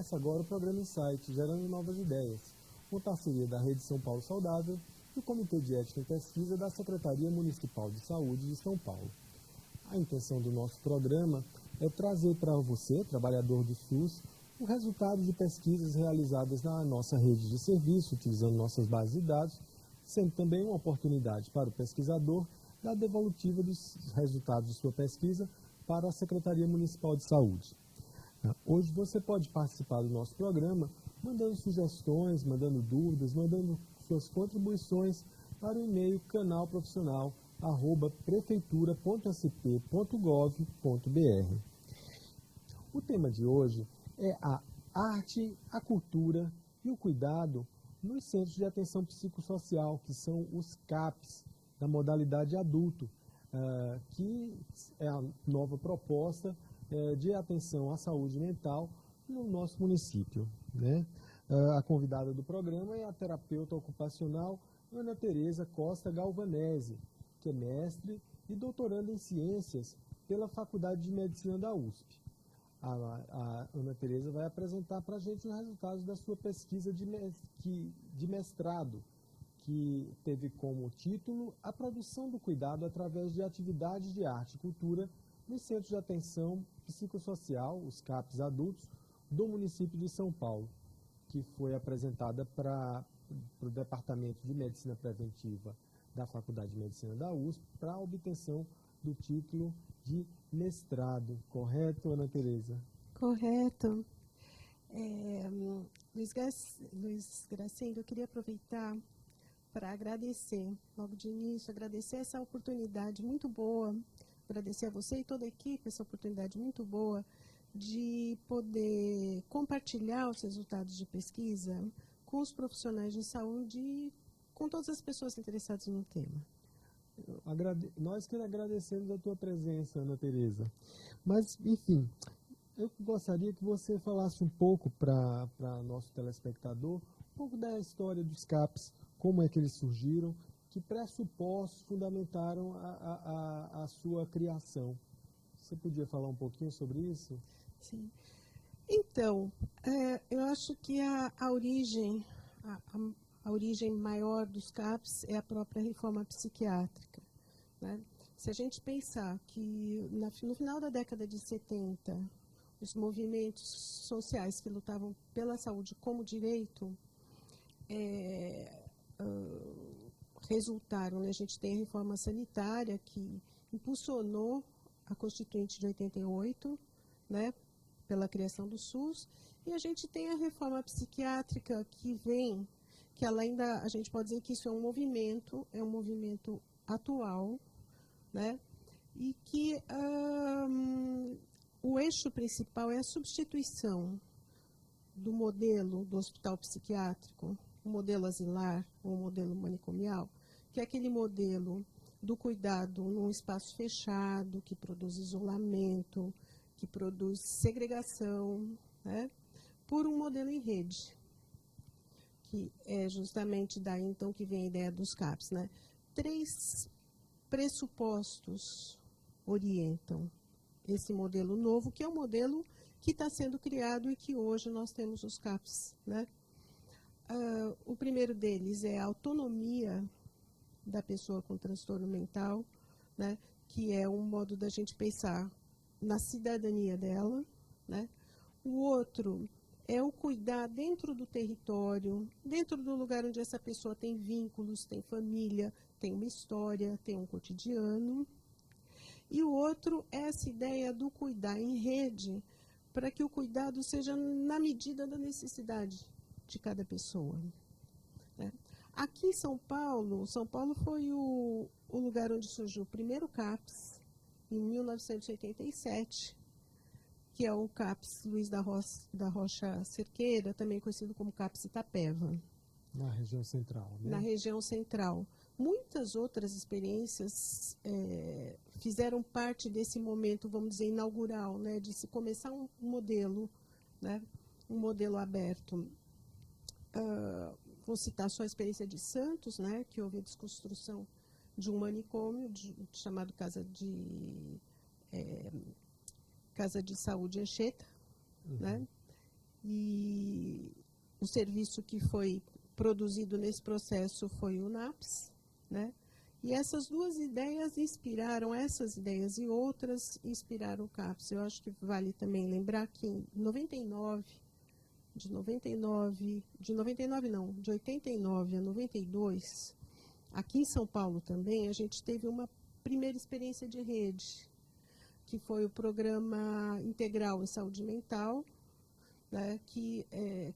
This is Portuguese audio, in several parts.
Começa agora o programa Insight, Gerando Novas Ideias, com parceria da Rede São Paulo Saudável e o Comitê de Ética e Pesquisa da Secretaria Municipal de Saúde de São Paulo. A intenção do nosso programa é trazer para você, trabalhador do SUS, o resultado de pesquisas realizadas na nossa rede de serviço, utilizando nossas bases de dados, sendo também uma oportunidade para o pesquisador da devolutiva dos resultados de sua pesquisa para a Secretaria Municipal de Saúde. Hoje você pode participar do nosso programa mandando sugestões, mandando dúvidas, mandando suas contribuições para o e-mail canalprofissional@prefeitura.sp.gov.br. O tema de hoje é a arte, a cultura e o cuidado nos centros de atenção psicossocial, que são os CAPs, da modalidade adulto, que é a nova proposta de atenção à saúde mental no nosso município, né? A convidada do programa é a terapeuta ocupacional Ana Tereza Costa Galvanese, que é mestre e doutoranda em ciências pela Faculdade de Medicina da USP. A Ana Tereza vai apresentar para a gente os resultados da sua pesquisa de mestrado, que teve como título a produção do cuidado através de atividades de arte e cultura nos centros de atenção psicossocial, os CAPs adultos, do município de São Paulo, que foi apresentada para o Departamento de Medicina Preventiva da Faculdade de Medicina da USP para a obtenção do título de mestrado. Correto, Ana Tereza? Correto. Luiz Gracindo, eu queria aproveitar para agradecer, logo de início, agradecer essa oportunidade muito boa, agradecer a você e toda a equipe, essa oportunidade muito boa de poder compartilhar os resultados de pesquisa com os profissionais de saúde e com todas as pessoas interessadas no tema. Nós que agradecemos a tua presença, Ana Tereza. Mas, enfim, eu gostaria que você falasse um pouco para nosso telespectador, um pouco da história dos CAPs, como é que eles surgiram, que pressupostos fundamentaram a sua criação. Você podia falar um pouquinho sobre isso? Sim. Então, eu acho que a origem maior dos CAPs é a própria reforma psiquiátrica, né? Se a gente pensar que no final da década de 70, os movimentos sociais que lutavam pela saúde como direito resultaram, né? A gente tem a reforma sanitária que impulsionou a Constituinte de 88, né, pela criação do SUS, e a gente tem a reforma psiquiátrica que ela ainda, a gente pode dizer que isso é um movimento atual, né, e que o eixo principal é a substituição do modelo do hospital psiquiátrico, o modelo asilar ou o modelo manicomial, que é aquele modelo do cuidado num espaço fechado, que produz isolamento, que produz segregação, né, por um modelo em rede, que é justamente daí então que vem a ideia dos CAPs, né? 3 pressupostos orientam esse modelo novo, que é o modelo que está sendo criado e que hoje nós temos os CAPs, né? O primeiro deles é a autonomia da pessoa com transtorno mental, né, que é um modo da gente pensar na cidadania dela, né? O outro é o cuidar dentro do território, dentro do lugar onde essa pessoa tem vínculos, tem família, tem uma história, tem um cotidiano. E o outro é essa ideia do cuidar em rede, para que o cuidado seja na medida da necessidade de cada pessoa, né? Aqui em São Paulo foi o lugar onde surgiu o primeiro CAPS, em 1987, que é o CAPS Luiz da Rocha Cerqueira, também conhecido como CAPS Itapeva. Na região central, né? Na região central. Muitas outras experiências fizeram parte desse momento, vamos dizer, inaugural, né, de se começar um modelo, né, um modelo aberto. Vou citar só a experiência de Santos, né, que houve a desconstrução de um manicômio chamado Casa de Saúde Anchieta, né, E o serviço que foi produzido nesse processo foi o NAPS, né? E essas duas ideias inspiraram, essas ideias e outras inspiraram o CAPS. Eu acho que vale também lembrar que em 99, de 89 a 92, aqui em São Paulo também, a gente teve uma primeira experiência de rede, que foi o Programa Integral em Saúde Mental, né, que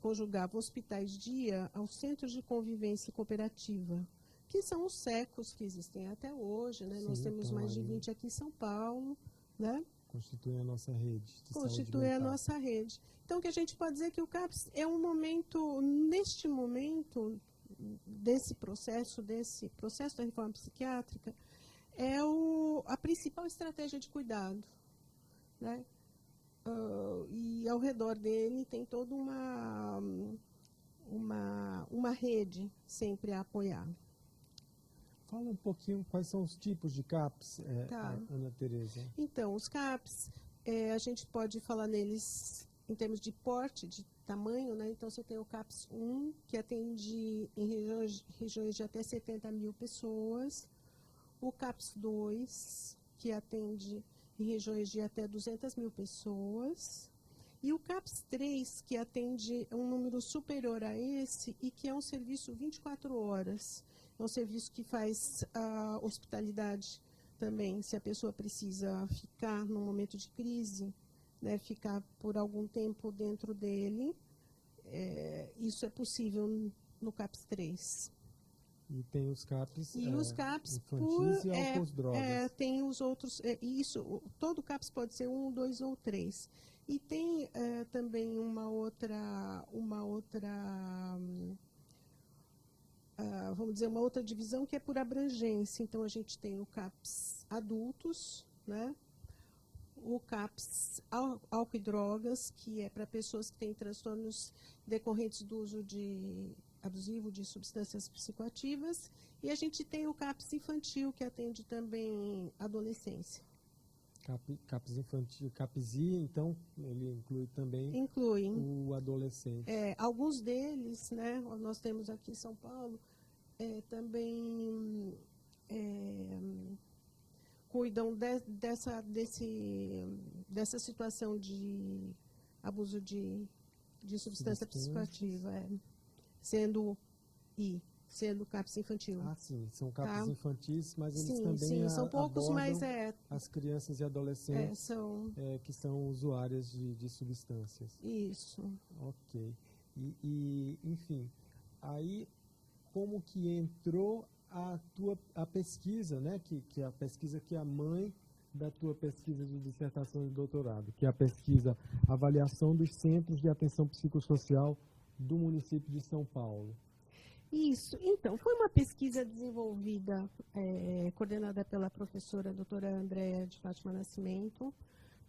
conjugava hospitais-dia aos centros de convivência cooperativa, que são os SECOs que existem até hoje, né? Sim, nós temos mais de 20 aqui em São Paulo, né? Constitui a nossa rede de Constitui a nossa rede. Então, o que a gente pode dizer é que o CAPS é um momento, neste momento, desse processo da reforma psiquiátrica, é a principal estratégia de cuidado, né? E ao redor dele tem toda uma rede sempre a apoiar. Fala um pouquinho quais são os tipos de CAPS, Tá. Ana Tereza. Então, os CAPS, a gente pode falar neles em termos de porte, de tamanho, né? Então, você tem o CAPS 1, que atende em regiões de até 70 mil pessoas. O CAPS 2, que atende em regiões de até 200 mil pessoas. E o CAPS 3, que atende um número superior a esse e que é um serviço 24 horas. É um serviço que faz a hospitalidade também, se a pessoa precisa ficar num momento de crise, né, ficar por algum tempo dentro dele, isso é possível no CAPS 3. E tem os CAPS, os CAPS infantis e álcool drogas. Tem os outros, todo CAPS pode ser 1, 2 ou 3. E tem também uma outra vamos dizer, uma outra divisão que é por abrangência. Então, a gente tem o CAPS adultos, né? O CAPS álcool e drogas, que é para pessoas que têm transtornos decorrentes do uso abusivo de substâncias psicoativas. E a gente tem o CAPS infantil, que atende também adolescência. CAPS infantil, CAPSI, então, ele inclui também o adolescente. Alguns deles, né, nós temos aqui em São Paulo, também cuidam dessa situação de abuso de substância psicoativa, sendo CAPS infantil. Ah, sim, são CAPS infantis, mas eles também sim, são poucos, mas as crianças e adolescentes que são usuárias de substâncias. Isso. Ok. Enfim, aí como que entrou a pesquisa, né? Que é a pesquisa que é a mãe da tua pesquisa de dissertação de doutorado, que é a pesquisa Avaliação dos Centros de Atenção Psicossocial do município de São Paulo. Isso. Então, foi uma pesquisa desenvolvida, coordenada pela professora doutora Andréa de Fátima Nascimento.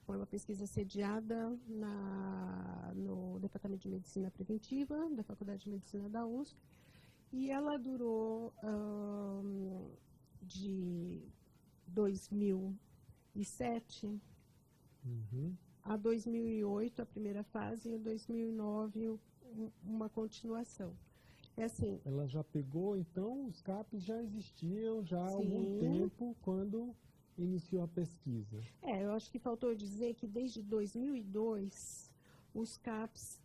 Foi uma pesquisa sediada no Departamento de Medicina Preventiva, da Faculdade de Medicina da USP. E ela durou de 2007 a 2008, a primeira fase, e em 2009, uma continuação. Assim, ela já pegou, então, os CAPs já existiam já há algum tempo quando iniciou a pesquisa. Eu acho que faltou dizer que desde 2002 os CAPs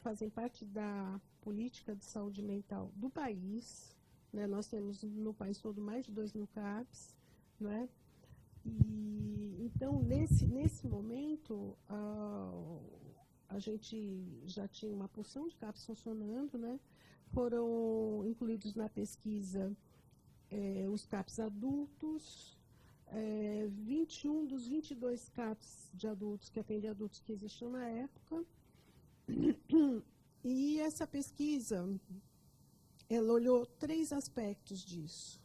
fazem parte da política de saúde mental do país, né? Nós temos no país todo mais de 2.000 CAPs, né? E então nesse momento a gente já tinha uma porção de CAPs funcionando, né? Foram incluídos na pesquisa os CAPs adultos, 21 dos 22 CAPs de adultos, que atendem adultos que existiam na época. E essa pesquisa, ela olhou 3 aspectos disso.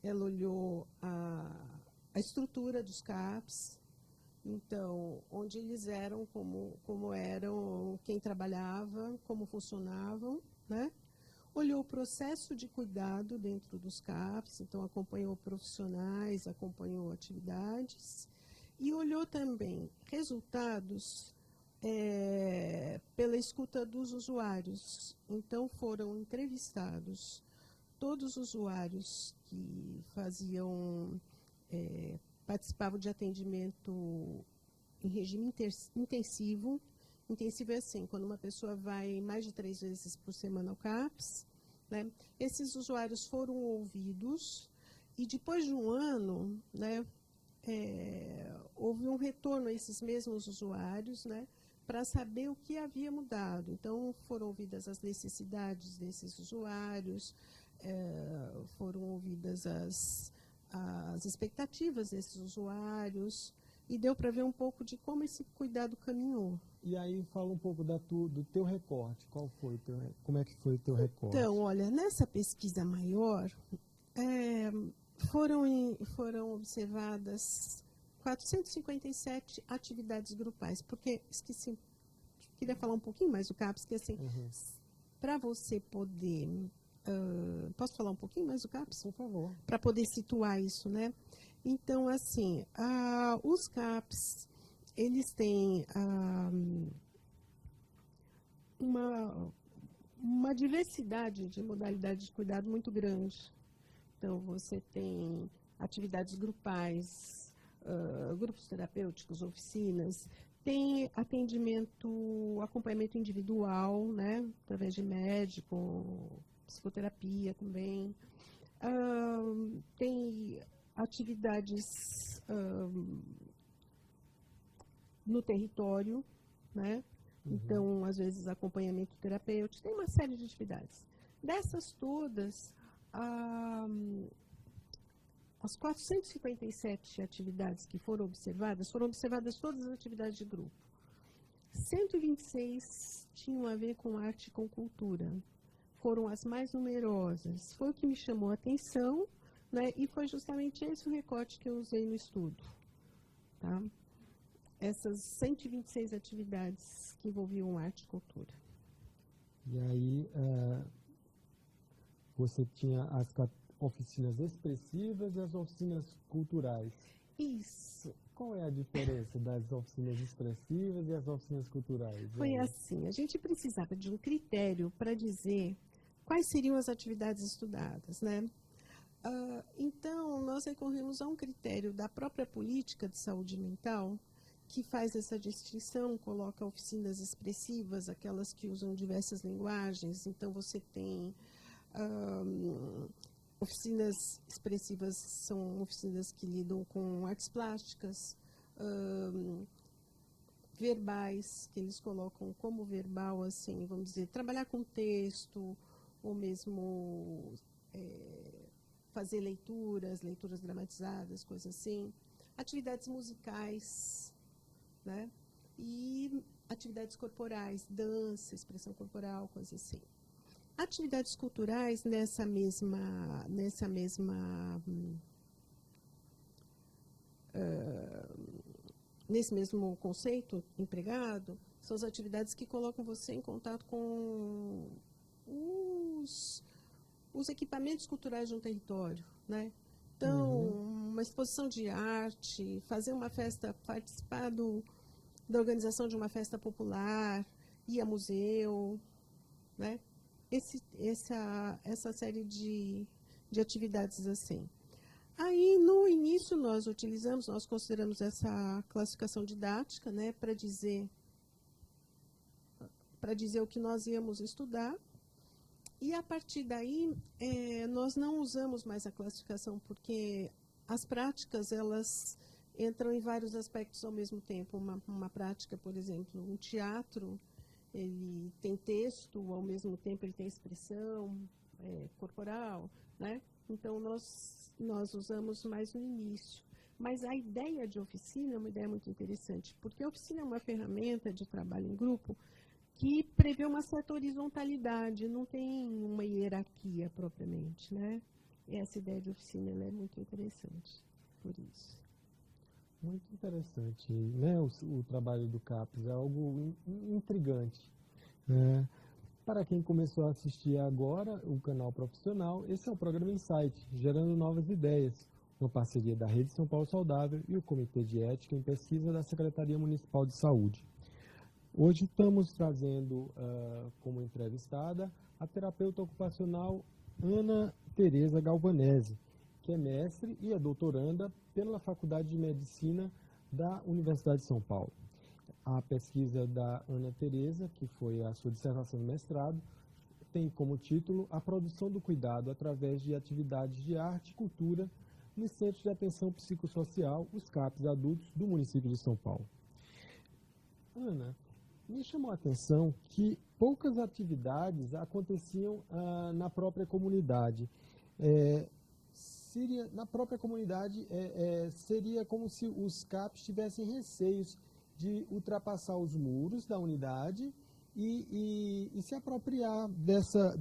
Ela olhou a estrutura dos CAPs, então, onde eles eram, como eram, quem trabalhava, como funcionavam, né? Olhou o processo de cuidado dentro dos CAPs, então acompanhou profissionais, acompanhou atividades, e olhou também resultados pela escuta dos usuários. Então, foram entrevistados todos os usuários que participavam de atendimento em regime intensivo. Intensivo é assim, quando uma pessoa vai mais de 3 vezes por semana ao CAPS, né? Esses usuários foram ouvidos e depois de um ano, né, houve um retorno a esses mesmos usuários, né, para saber o que havia mudado. Então, foram ouvidas as necessidades desses usuários, foram ouvidas as expectativas desses usuários, e deu para ver um pouco de como esse cuidado caminhou. E aí fala um pouco do teu recorte. Como é que foi o teu recorte? Então, olha, nessa pesquisa maior, foram observadas 457 atividades grupais, porque esqueci, queria falar um pouquinho mais do CAPS, que assim, para você poder... posso falar um pouquinho mais do CAPS? Por favor. Para poder situar isso, né? Então, assim, os CAPS, eles têm uma diversidade de modalidades de cuidado muito grande. Então, você tem atividades grupais, grupos terapêuticos, oficinas, tem acompanhamento individual, né, através de médico, psicoterapia também. Tem atividades no território, né? Então, às vezes, acompanhamento terapêutico, tem uma série de atividades. Dessas todas, as 457 atividades que foram observadas todas as atividades de grupo. 126 tinham a ver com arte e com cultura. Foram as mais numerosas. Foi o que me chamou a atenção, né? E foi justamente esse o recorte que eu usei no estudo. Tá? Essas 126 atividades que envolviam arte e cultura. E aí, você tinha as oficinas expressivas e as oficinas culturais. Isso. Qual é a diferença das oficinas expressivas e as oficinas culturais? Foi assim, a gente precisava de um critério para dizer quais seriam as atividades estudadas, né? Então, nós recorremos a um critério da própria política de saúde mental, que faz essa distinção, coloca oficinas expressivas, aquelas que usam diversas linguagens. Então, você tem oficinas expressivas, são oficinas que lidam com artes plásticas, verbais, que eles colocam como verbal, assim, vamos dizer, trabalhar com texto, ou mesmo fazer leituras dramatizadas, coisas assim. Atividades musicais, né? E atividades corporais, dança, expressão corporal, coisas assim. Atividades culturais nesse mesmo conceito empregado, são as atividades que colocam você em contato com os equipamentos culturais de um território, né? Então, uma exposição de arte, fazer uma festa, participar da organização de uma festa popular, ir a museu, né? Essa série de atividades assim. Aí, no início, nós consideramos essa classificação didática, né, para dizer o que nós íamos estudar. E, a partir daí, nós não usamos mais a classificação, porque as práticas, elas entram em vários aspectos ao mesmo tempo. Uma prática, por exemplo, um teatro, ele tem texto, ao mesmo tempo ele tem expressão corporal, né? Então, nós usamos mais no início. Mas a ideia de oficina é uma ideia muito interessante, porque a oficina é uma ferramenta de trabalho em grupo que prevê uma certa horizontalidade, não tem uma hierarquia propriamente, né? Essa ideia de oficina ela é muito interessante, por isso. Muito interessante, né? O trabalho do CAPS é algo intrigante. Para quem começou a assistir agora o canal profissional, esse é o programa Insight, gerando novas ideias, uma parceria da Rede São Paulo Saudável e o Comitê de Ética em Pesquisa da Secretaria Municipal de Saúde. Hoje estamos trazendo como entrevistada a terapeuta ocupacional Ana Tereza Galvanese, que é mestre e é doutoranda pela Faculdade de Medicina da Universidade de São Paulo. A pesquisa da Ana Tereza, que foi a sua dissertação de mestrado, tem como título A Produção do Cuidado através de atividades de arte e cultura nos Centros de Atenção Psicossocial, os CAPs adultos do município de São Paulo. Ana, me chamou a atenção que poucas atividades aconteciam na própria comunidade. Na própria comunidade, seria como se os CAPs tivessem receios de ultrapassar os muros da unidade e se apropriar dessa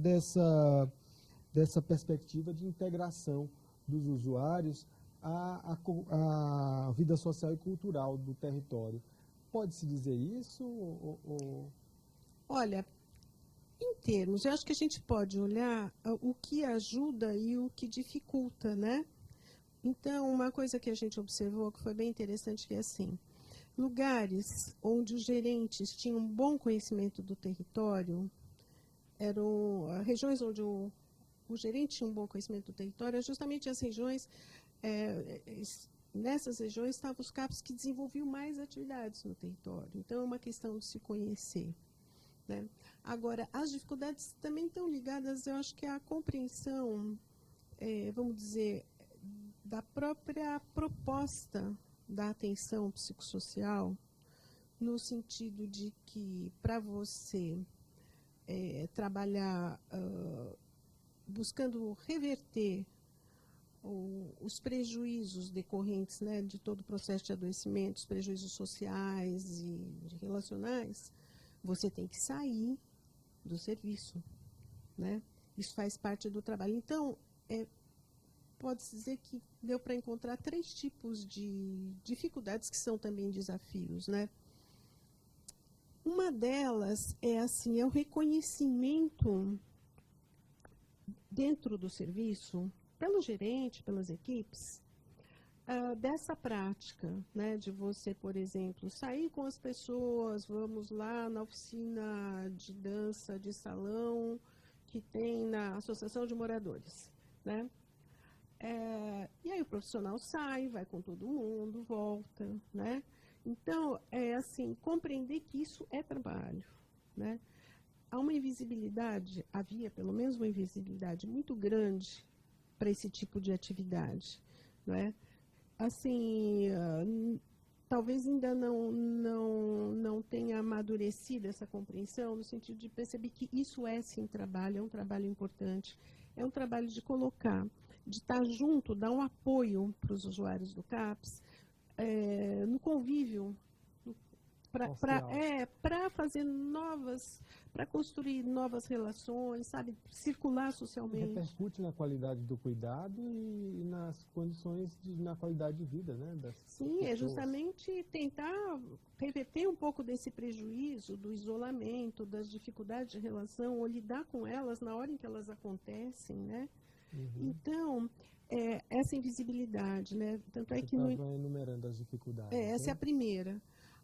perspectiva de integração dos usuários à vida social e cultural do território. Pode-se dizer isso? Olha, em termos, eu acho que a gente pode olhar o que ajuda e o que dificulta, né? Então, uma coisa que a gente observou que foi bem interessante que é assim, lugares onde os gerentes tinham um bom conhecimento do território, eram regiões onde o gerente tinha um bom conhecimento do território, justamente as regiões, nessas regiões estavam os CAPs que desenvolviam mais atividades no território. Então, é uma questão de se conhecer, né? Agora, as dificuldades também estão ligadas, eu acho que à compreensão, vamos dizer, da própria proposta da atenção psicossocial, no sentido de que, para você trabalhar buscando reverter os prejuízos decorrentes, né, de todo o processo de adoecimento, os prejuízos sociais e relacionais, você tem que sair do serviço, né? Isso faz parte do trabalho. Então, pode-se dizer que deu para encontrar 3 tipos de dificuldades que são também desafios, né? Uma delas é o reconhecimento dentro do serviço, pelo gerente, pelas equipes, dessa prática, né, de você, por exemplo, sair com as pessoas, vamos lá na oficina de dança de salão que tem na Associação de Moradores, né? E aí o profissional sai, vai com todo mundo, volta, né? Então, compreender que isso é trabalho, né? Há uma invisibilidade, havia pelo menos uma invisibilidade muito grande para esse tipo de atividade, não é? Assim, talvez ainda não tenha amadurecido essa compreensão, no sentido de perceber que isso é sim trabalho, é um trabalho importante, é um trabalho de colocar, de estar junto, dar um apoio para os usuários do CAPS, no convívio, para fazer para construir novas relações, sabe, circular socialmente. Repercute na qualidade do cuidado e nas condições, na qualidade de vida, né? Sim, pessoas. É justamente tentar reverter um pouco desse prejuízo, do isolamento, das dificuldades de relação, ou lidar com elas na hora em que elas acontecem, né? Uhum. Então, essa invisibilidade, né? Tanto é que estava enumerando as dificuldades. Essa é a primeira.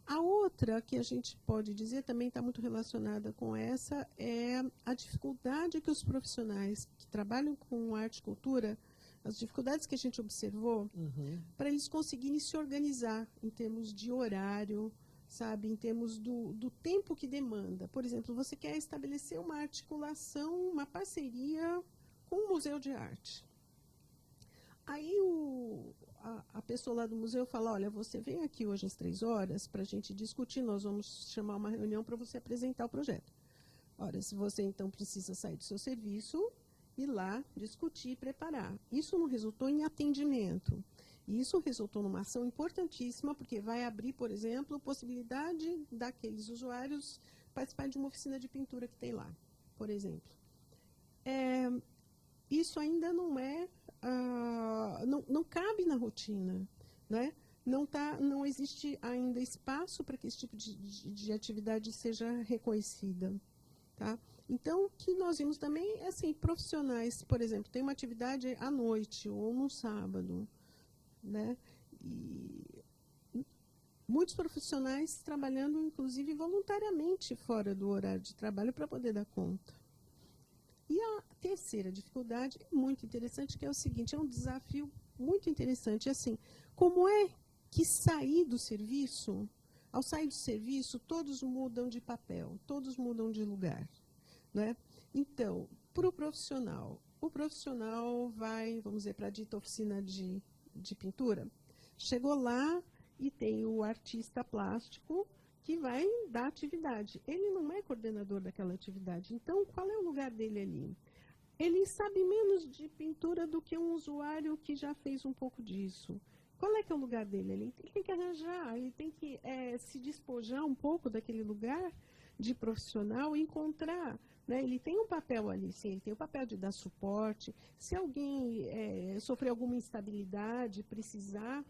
A outra que a gente pode dizer também está muito relacionada com essa é a dificuldade que os profissionais que trabalham com arte e cultura, as dificuldades que a gente observou, para eles conseguirem se organizar em termos de horário, sabe, em termos do tempo que demanda. Por exemplo, você quer estabelecer uma articulação, uma parceria com um museu de arte. Aí a pessoa lá do museu fala, olha, você vem aqui hoje às 3 horas para a gente discutir, nós vamos chamar uma reunião para você apresentar o projeto. Ora, se você então precisa sair do seu serviço, ir lá, discutir e preparar. Isso não resultou em atendimento. Isso resultou numa ação importantíssima, porque vai abrir, por exemplo, possibilidade daqueles usuários participar de uma oficina de pintura que tem lá, por exemplo. Isso ainda não não cabe na rotina, né? Não existe ainda espaço para que esse tipo de atividade seja reconhecida, tá? Então, o que nós vimos também é assim, profissionais, por exemplo, tem uma atividade à noite ou no sábado, né? E muitos profissionais trabalhando, inclusive, voluntariamente fora do horário de trabalho para poder dar conta. E a terceira dificuldade é muito interessante, que é o seguinte, é um desafio muito interessante. Assim, como é que sair do serviço, ao sair do serviço, todos mudam de papel, todos mudam de lugar, né? Então, para o profissional vai, vamos dizer, para a dita oficina de pintura, chegou lá e tem o artista plástico que vai dar atividade. Ele não é coordenador daquela atividade. Então, qual é o lugar dele ali? Ele sabe menos de pintura do que um usuário que já fez um pouco disso. Qual é que é o lugar dele? Ele tem que arranjar, ele tem que se despojar um pouco daquele lugar de profissional e encontrar, né? Ele tem um papel ali, sim, ele tem o papel de dar suporte. Se alguém sofrer alguma instabilidade, precisar,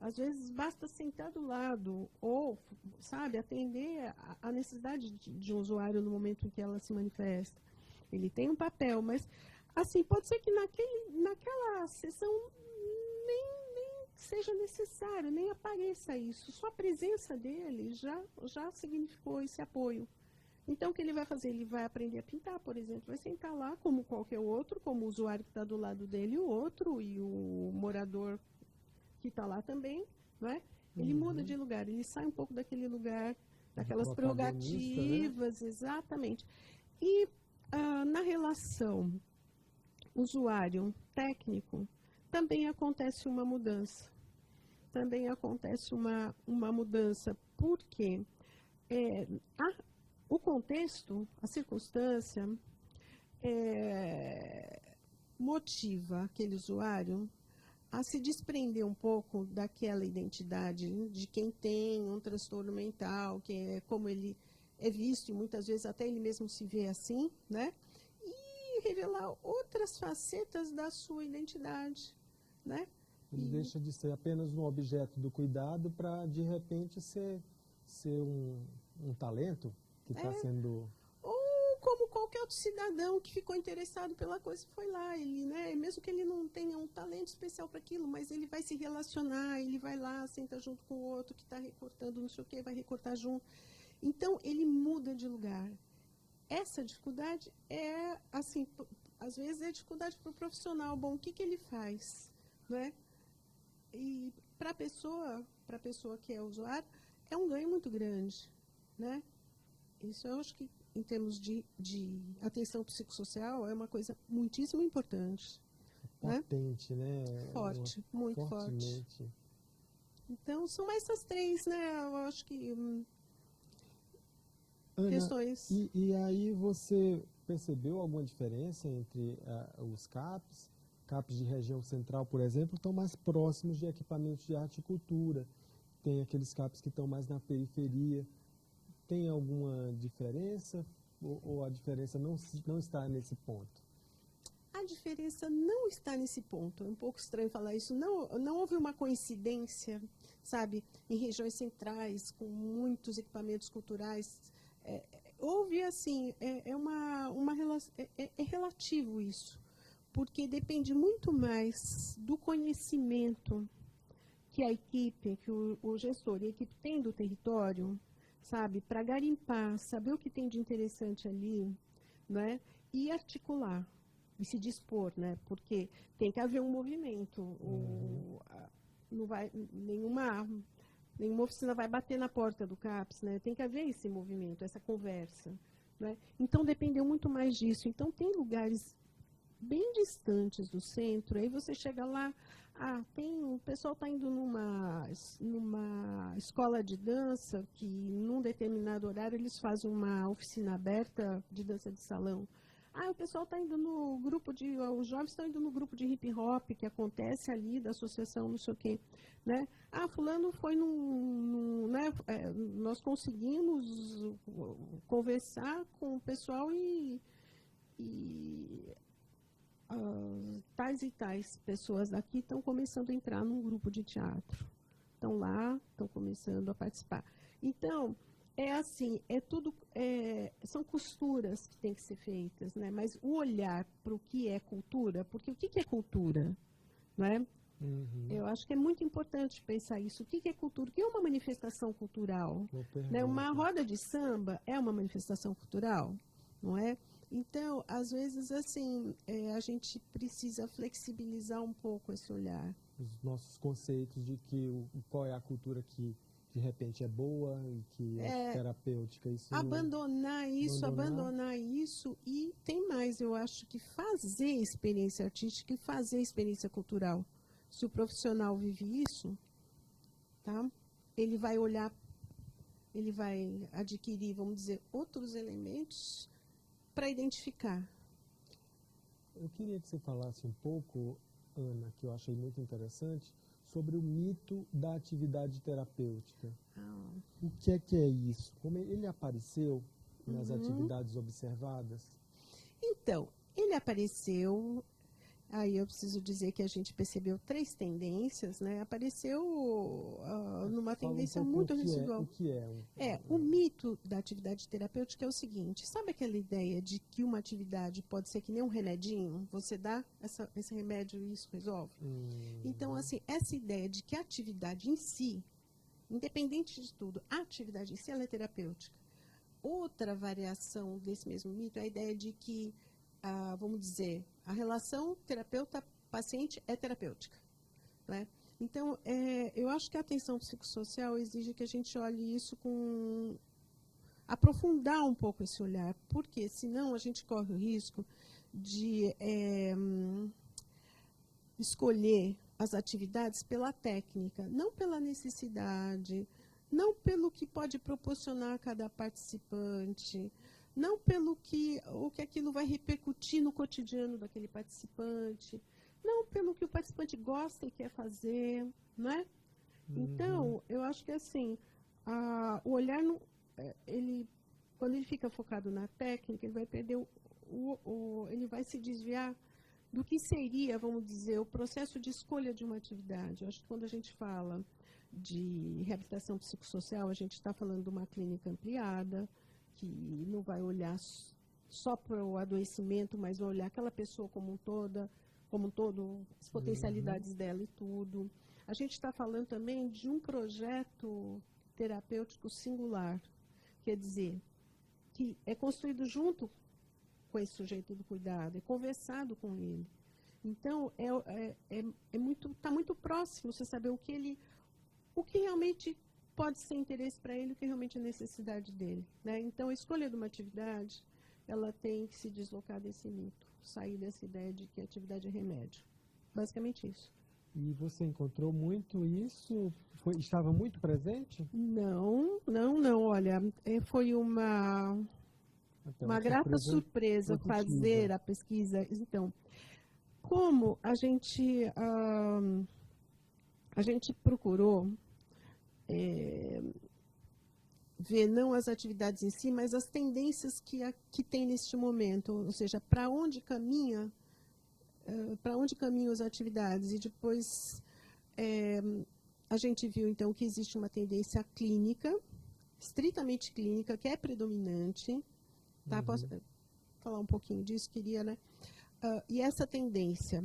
às vezes basta sentar do lado ou, sabe, atender a necessidade de um usuário no momento em que ela se manifesta. Ele tem um papel, mas, assim, pode ser que naquela sessão nem seja necessário, nem apareça isso. Só a presença dele já significou esse apoio. Então, o que ele vai fazer? Ele vai aprender a pintar, por exemplo. Vai sentar lá como qualquer outro, como o usuário que está do lado dele, o outro, e o morador que está lá também, não é? Ele muda de lugar, ele sai um pouco daquele lugar, daquelas prerrogativas, né? Exatamente. E na relação usuário-técnico, também acontece uma mudança. Também acontece uma mudança, porque o contexto, a circunstância, motiva aquele usuário a se desprender um pouco daquela identidade de quem tem um transtorno mental, que é como ele é visto, e muitas vezes até ele mesmo se vê assim, né? E revelar outras facetas da sua identidade, né? Ele deixa de ser apenas um objeto do cuidado para, de repente, ser um talento que está sendo... Ou como qualquer outro cidadão que ficou interessado pela coisa e foi lá. Ele, né, mesmo que ele não tenha um talento especial para aquilo, mas ele vai se relacionar, ele vai lá, senta junto com o outro que está recortando não sei o quê, vai recortar junto. Então, ele muda de lugar. Essa dificuldade é, assim, às vezes é dificuldade para o profissional. Bom, o que ele faz, né? E para a pessoa que é usuário, é um ganho muito grande, né? Isso eu acho que, em termos de atenção psicossocial, é uma coisa muitíssimo importante. Potente, né? Forte, muito fortemente. forte. Então, são essas três, né? Eu acho que Ana, questões. E aí você percebeu alguma diferença entre os CAPs? CAPs de região central, por exemplo, estão mais próximos de equipamentos de arte e cultura. Tem aqueles CAPs que estão mais na periferia. Tem alguma diferença ou a diferença não está nesse ponto? A diferença não está nesse ponto. É um pouco estranho falar isso. Não houve uma coincidência, sabe, em regiões centrais, com muitos equipamentos culturais. Houve, assim, é relativo isso, porque depende muito mais do conhecimento que a equipe, que o gestor e a equipe tem do território, sabe, para garimpar, saber o que tem de interessante ali, né, e articular, e se dispor, né, porque tem que haver um movimento. Não vai, nenhuma oficina vai bater na porta do CAPS, né, tem que haver esse movimento, essa conversa, né. Então, dependeu muito mais disso. Então, tem lugares bem distantes do centro, aí você chega lá, o pessoal está indo numa escola de dança, que num determinado horário eles fazem uma oficina aberta de dança de salão. O pessoal está indo no grupo os jovens estão indo no grupo de hip hop, que acontece ali, da associação, não sei o quê, né? Fulano foi né, nós conseguimos conversar com o pessoal e tais e tais pessoas daqui estão começando a entrar num grupo de teatro. Estão lá, estão começando a participar. Então, assim, são costuras que têm que ser feitas, né? Mas o olhar para o que é cultura, porque o que é cultura? Não é? Eu acho que é muito importante pensar isso. O que é cultura? O que é uma manifestação cultural? Boa Né? Uma pergunta. roda de samba é uma manifestação cultural, não é? Então, às vezes, assim, a gente precisa flexibilizar um pouco esse olhar. Os nossos conceitos de que qual é a cultura que de repente é boa e que é terapêutica. Isso Abandonar isso e tem mais, eu acho que fazer experiência artística e fazer experiência cultural. Se o profissional vive isso, tá? Ele vai olhar, ele vai adquirir, vamos dizer, outros elementos para identificar. Eu queria que você falasse um pouco, Ana, que eu achei muito interessante, sobre o mito da atividade terapêutica. O que é isso? Como ele apareceu nas atividades observadas? Então, ele apareceu, aí eu preciso dizer que a gente percebeu 3 tendências, né? Apareceu numa tendência muito residual. O que é? O mito da atividade terapêutica é o seguinte, sabe aquela ideia de que uma atividade pode ser que nem um remedinho? Você dá esse remédio e isso resolve? Então, assim, essa ideia de que a atividade em si, independente de tudo, a atividade em si ela é terapêutica. Outra variação desse mesmo mito é a ideia de que, vamos dizer, a relação terapeuta-paciente é terapêutica, né? Então, eu acho que a atenção psicossocial exige que a gente olhe isso aprofundar um pouco esse olhar, porque senão a gente corre o risco de escolher as atividades pela técnica, não pela necessidade, não pelo que pode proporcionar a cada participante, não pelo o que aquilo vai repercutir no cotidiano daquele participante, não pelo que o participante gosta e quer fazer, não é? Então, eu acho que assim, o olhar, quando ele fica focado na técnica, ele vai perder ele vai se desviar do que seria, vamos dizer, o processo de escolha de uma atividade. Eu acho que quando a gente fala de reabilitação psicossocial, a gente está falando de uma clínica ampliada, que não vai olhar só para o adoecimento, mas vai olhar aquela pessoa como um todo, as potencialidades dela e tudo. A gente está falando também de um projeto terapêutico singular, quer dizer, que é construído junto com esse sujeito do cuidado, é conversado com ele. Então, está muito próximo você saber o que realmente pode ser interesse para ele, o que realmente é necessidade dele, né? Então, a escolha de uma atividade, ela tem que se deslocar desse mito, sair dessa ideia de que a atividade é remédio. Basicamente isso. E você encontrou muito isso? Estava muito presente? Não. Olha, foi uma grata surpresa fazer a pesquisa. Então, como a gente procurou ver não as atividades em si, mas as tendências que tem neste momento, ou seja, para onde caminham as atividades. E depois a gente viu, então, que existe uma tendência clínica, estritamente clínica, que é predominante. Tá? Posso falar um pouquinho disso? Queria, né? E essa tendência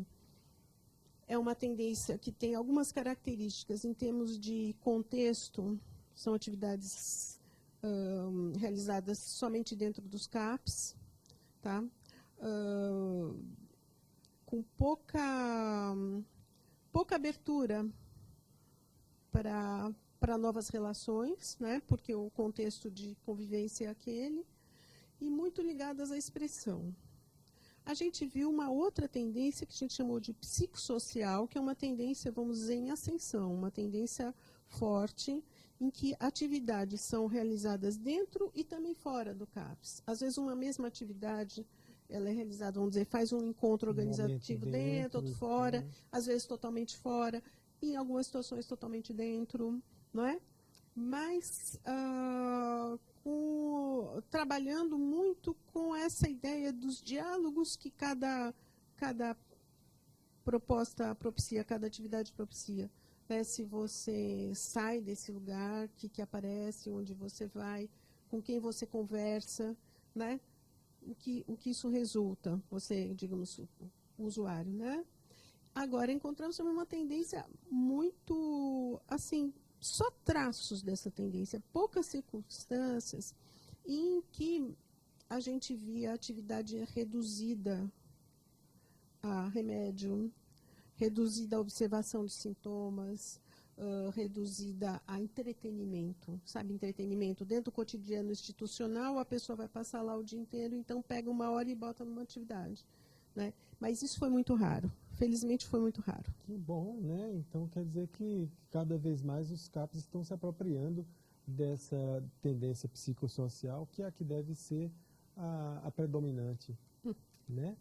é uma tendência que tem algumas características em termos de contexto, são atividades realizadas somente dentro dos CAPs, tá? Com pouca abertura para novas relações, né? Porque o contexto de convivência é aquele, e muito ligadas à expressão. A gente viu uma outra tendência que a gente chamou de psicossocial, que é uma tendência, vamos dizer, em ascensão, uma tendência forte, em que atividades são realizadas dentro e também fora do CAPS. Às vezes, uma mesma atividade, ela é realizada, vamos dizer, faz um encontro organizativo dentro, outro fora, às vezes totalmente fora, em algumas situações totalmente dentro, não é? Mas trabalhando muito com essa ideia dos diálogos que cada proposta propicia, cada atividade propicia. Né? Se você sai desse lugar, o que aparece, onde você vai, com quem você conversa, né? O que isso resulta, você, digamos, o usuário, né? Agora encontramos uma tendência muito, assim, só traços dessa tendência, poucas circunstâncias em que a gente via a atividade reduzida a remédio, reduzida a observação de sintomas, reduzida a entretenimento, sabe, entretenimento dentro do cotidiano institucional, a pessoa vai passar lá o dia inteiro, então pega uma hora e bota numa atividade, né? Mas isso foi muito raro, felizmente foi muito raro. Que bom, né? Então quer dizer que cada vez mais os CAPs estão se apropriando dessa tendência psicossocial, que é a que deve ser a predominante, né?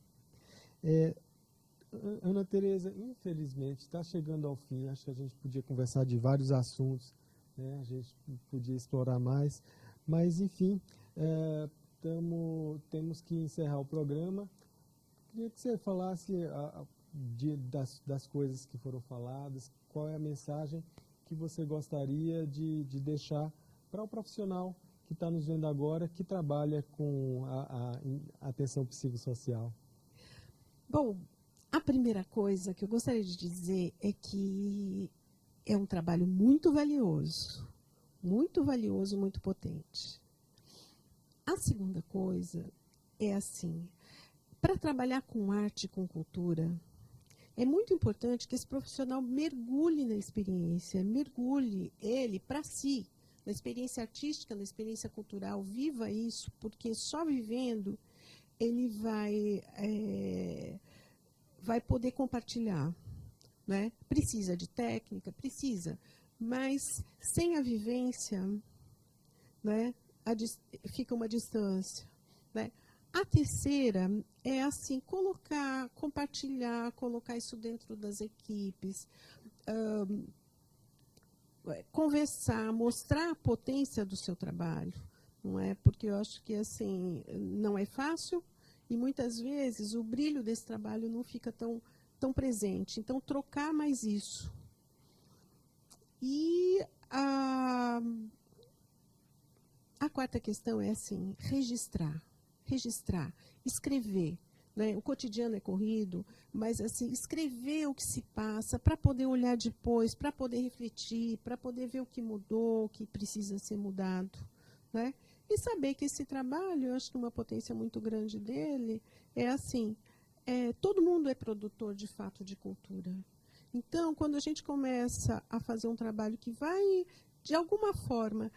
Ana Tereza, infelizmente, está chegando ao fim. Acho que a gente podia conversar de vários assuntos, né? A gente podia explorar mais, mas, enfim, temos que encerrar o programa. Queria que você falasse das coisas que foram faladas, qual é a mensagem que você gostaria de deixar para o profissional que está nos vendo agora, que trabalha com a atenção psicossocial. Bom, a primeira coisa que eu gostaria de dizer é que é um trabalho muito valioso, muito potente. A segunda coisa é assim, para trabalhar com arte, com cultura, é muito importante que esse profissional mergulhe na experiência, mergulhe ele para si, na experiência artística, na experiência cultural, viva isso, porque só vivendo ele vai poder compartilhar, né? Precisa de técnica, precisa, mas sem a vivência, né, fica uma distância, né? A terceira é assim, compartilhar, colocar isso dentro das equipes, conversar, mostrar a potência do seu trabalho, não é? Porque eu acho que assim, não é fácil e muitas vezes o brilho desse trabalho não fica tão presente. Então, trocar mais isso. E a quarta questão é assim, registrar, escrever. Né? O cotidiano é corrido, mas assim, escrever o que se passa para poder olhar depois, para poder refletir, para poder ver o que mudou, o que precisa ser mudado. Né? E saber que esse trabalho, eu acho que uma potência muito grande dele é assim, todo mundo é produtor de fato de cultura. Então, quando a gente começa a fazer um trabalho que vai, de alguma forma,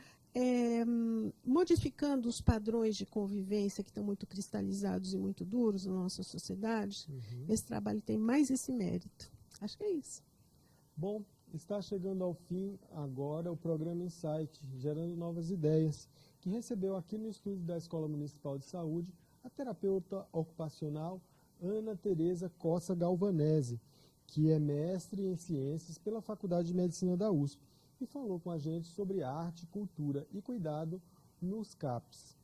modificando os padrões de convivência que estão muito cristalizados e muito duros na nossa sociedade, esse trabalho tem mais esse mérito. Acho que é isso. Bom, está chegando ao fim agora o programa Insight, Gerando Novas Ideias, que recebeu aqui no estúdio da Escola Municipal de Saúde a terapeuta ocupacional Ana Tereza Cossa Galvanese, que é mestre em Ciências pela Faculdade de Medicina da USP, e falou com a gente sobre arte, cultura e cuidado nos CAPs.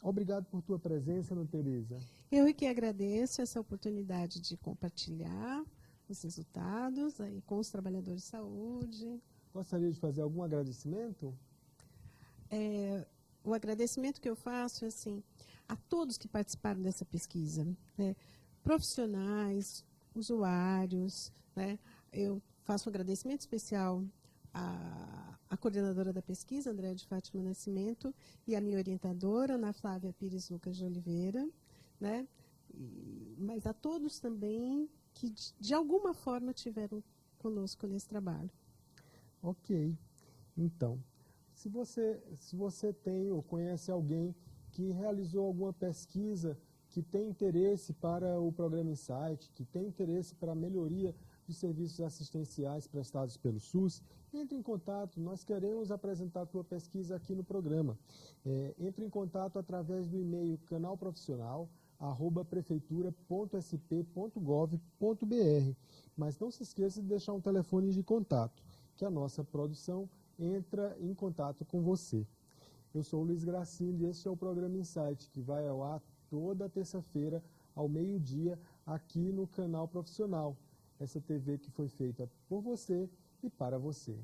Obrigado por tua presença, Ana Tereza. Eu que agradeço essa oportunidade de compartilhar os resultados aí com os trabalhadores de saúde. Gostaria de fazer algum agradecimento? O agradecimento que eu faço é assim, a todos que participaram dessa pesquisa, né? Profissionais, usuários, né? Eu faço um agradecimento especial à coordenadora da pesquisa, Andréa de Fátima Nascimento, e à minha orientadora, Ana Flávia Pires Lucas de Oliveira, né? Mas a todos também que, de alguma forma, tiveram conosco nesse trabalho. Ok. Então, se você tem ou conhece alguém que realizou alguma pesquisa, que tem interesse para o programa Insight, que tem interesse para a melhoria dos serviços assistenciais prestados pelo SUS, entre em contato, nós queremos apresentar a tua pesquisa aqui no programa. Entre em contato através do e-mail canalprofissional@prefeitura.sp.gov.br, mas não se esqueça de deixar um telefone de contato, que a nossa produção entra em contato com você. Eu sou o Luiz Gracindo e este é o programa Insight, que vai ao ar toda terça-feira, ao meio-dia, aqui no Canal Profissional. Essa TV que foi feita por você e para você.